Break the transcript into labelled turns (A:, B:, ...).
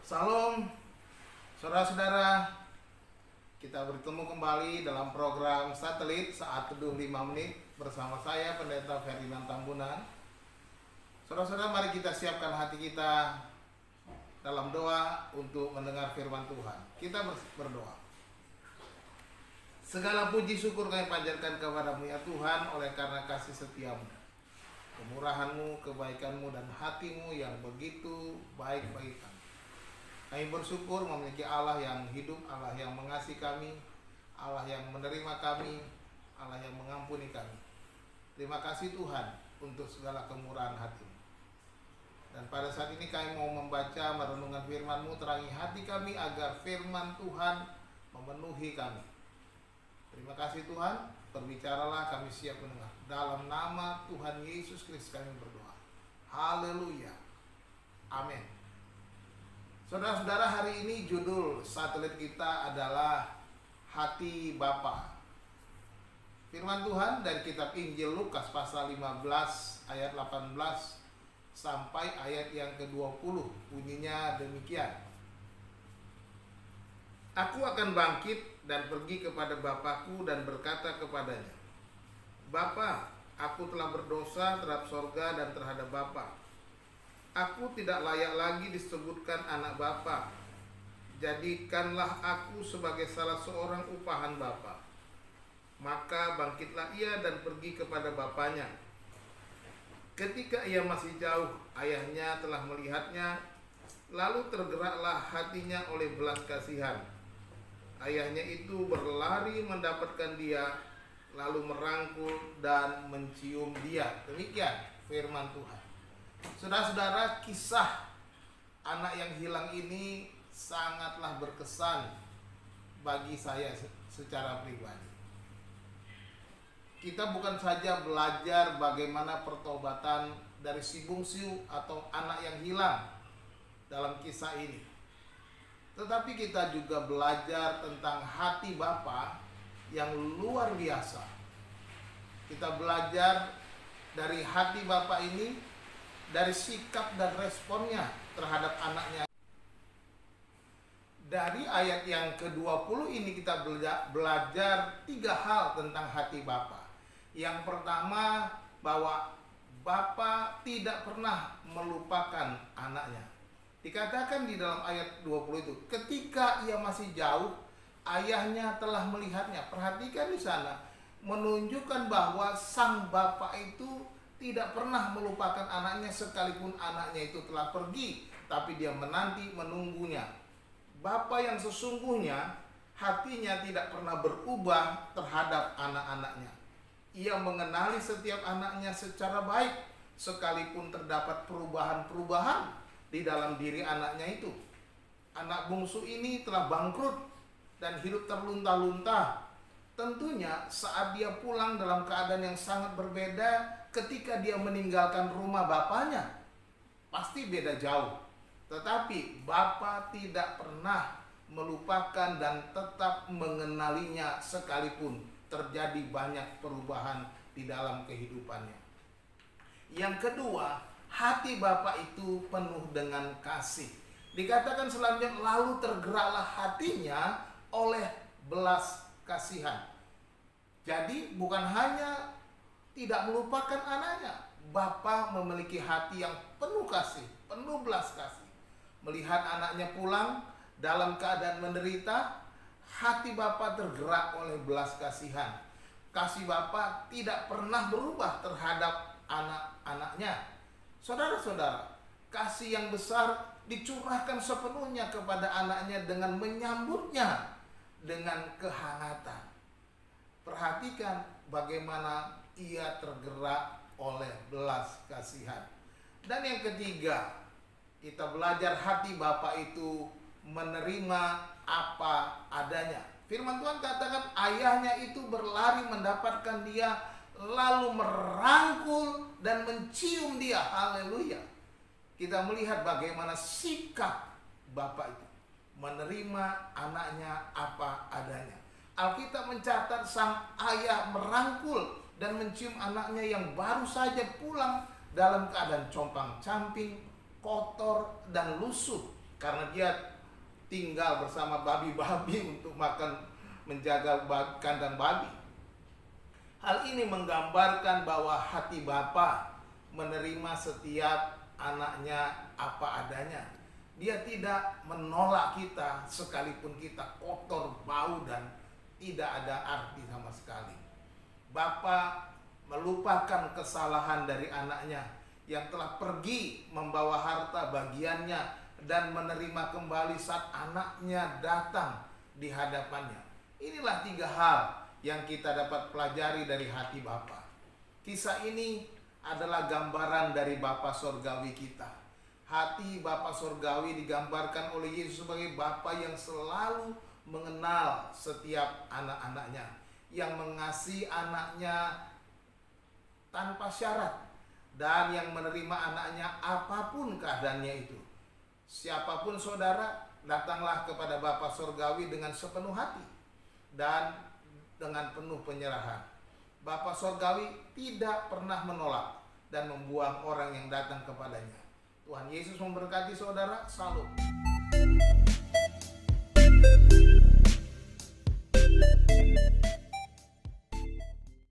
A: Salam, saudara-saudara. Kita bertemu kembali dalam program Satelit Saat Teduh 5 Menit bersama saya Pendeta Ferdinand Tambunan. Saudara-saudara, mari kita siapkan hati kita dalam doa untuk mendengar firman Tuhan. Kita berdoa. Segala puji syukur kami panjatkan kepadamu ya Tuhan, oleh karena kasih setiamu, kemurahanmu, kebaikanmu, dan hatimu yang begitu baik bagi kami. Kami bersyukur memiliki Allah yang hidup, Allah yang mengasihi kami, Allah yang menerima kami, Allah yang mengampuni kami. Terima kasih Tuhan untuk segala kemurahan hati-Mu. Dan pada saat ini kami mau membaca merenungkan firman-Mu, terangi hati kami agar firman Tuhan memenuhi kami. Terima kasih Tuhan, berbicaralah, kami siap mendengar. Dalam nama Tuhan Yesus Kristus kami berdoa. Haleluya. Amin. Saudara-saudara, hari ini judul satelit kita adalah Hati Bapa. Firman Tuhan dari kitab Injil Lukas pasal 15 ayat 18 sampai ayat yang ke-20. Bunyinya demikian. Aku akan bangkit dan pergi kepada Bapakku dan berkata kepadanya, Bapa, aku telah berdosa terhadap sorga dan terhadap Bapa. Aku tidak layak lagi disebutkan anak Bapa. Jadikanlah aku sebagai salah seorang upahan Bapa. Maka bangkitlah ia dan pergi kepada bapanya. Ketika ia masih jauh, ayahnya telah melihatnya, lalu tergeraklah hatinya oleh belas kasihan. Ayahnya itu berlari mendapatkan dia, lalu merangkul dan mencium dia. Demikian firman Tuhan. Saudara-saudara, kisah anak yang hilang ini sangatlah berkesan bagi saya secara pribadi. Kita bukan saja belajar bagaimana pertobatan dari si bungsu atau anak yang hilang dalam kisah ini, tetapi kita juga belajar tentang hati Bapa yang luar biasa. Kita belajar dari hati Bapa ini, dari sikap dan responnya terhadap anaknya. Dari ayat yang ke-20 ini kita belajar 3 hal tentang hati Bapa. Yang pertama, bahwa Bapa tidak pernah melupakan anaknya. Dikatakan di dalam ayat 20 itu, ketika ia masih jauh, ayahnya telah melihatnya. Perhatikan di sana, menunjukkan bahwa sang Bapa itu tidak pernah melupakan anaknya sekalipun anaknya itu telah pergi, tapi dia menanti, menunggunya. Bapa yang sesungguhnya hatinya tidak pernah berubah terhadap anak-anaknya. Ia mengenali setiap anaknya secara baik, sekalipun terdapat perubahan-perubahan di dalam diri anaknya itu. Anak bungsu ini telah bangkrut dan hidup terlunta-lunta. Tentunya saat dia pulang dalam keadaan yang sangat berbeda ketika dia meninggalkan rumah bapaknya, pasti beda jauh. Tetapi Bapa tidak pernah melupakan dan tetap mengenalinya sekalipun terjadi banyak perubahan di dalam kehidupannya. Yang kedua, hati Bapa itu penuh dengan kasih. Dikatakan selanjutnya, lalu tergeraklah hatinya oleh belas kasihan. Jadi bukan hanya tidak melupakan anaknya, Bapa memiliki hati yang penuh kasih, penuh belas kasih. Melihat anaknya pulang dalam keadaan menderita, hati Bapa tergerak oleh belas kasihan. Kasih Bapa tidak pernah berubah terhadap anak-anaknya. Saudara-saudara, kasih yang besar dicurahkan sepenuhnya kepada anaknya dengan menyambutnya dengan kehangatan. Perhatikan bagaimana ia tergerak oleh belas kasihan. Dan yang ketiga, kita belajar hati Bapa itu menerima apa adanya. Firman Tuhan katakan ayahnya itu berlari mendapatkan dia, lalu merangkul dan mencium dia. Haleluya. Kita melihat bagaimana sikap Bapa itu menerima anaknya apa adanya. Alkitab mencatat sang ayah merangkul dan mencium anaknya yang baru saja pulang dalam keadaan compang-camping, kotor, dan lusuh. karena dia tinggal bersama babi-babi untuk makan, menjaga kandang babi. Hal ini menggambarkan bahwa hati Bapa menerima setiap anaknya apa adanya. Dia tidak menolak kita sekalipun kita kotor, bau, dan tidak ada arti sama sekali. Bapa melupakan kesalahan dari anaknya yang telah pergi membawa harta bagiannya dan menerima kembali saat anaknya datang di hadapannya. Inilah 3 hal yang kita dapat pelajari dari hati Bapa. Kisah ini adalah gambaran dari Bapa Sorgawi kita. Hati Bapa Sorgawi digambarkan oleh Yesus sebagai Bapa yang selalu mengenal setiap anak-anaknya, yang mengasihi anaknya tanpa syarat, dan yang menerima anaknya apapun keadaannya itu. Siapapun saudara, datanglah kepada Bapa Sorgawi dengan sepenuh hati dan dengan penuh penyerahan. Bapa Sorgawi tidak pernah menolak dan membuang orang yang datang kepadanya. Tuhan Yesus memberkati saudara. Salam.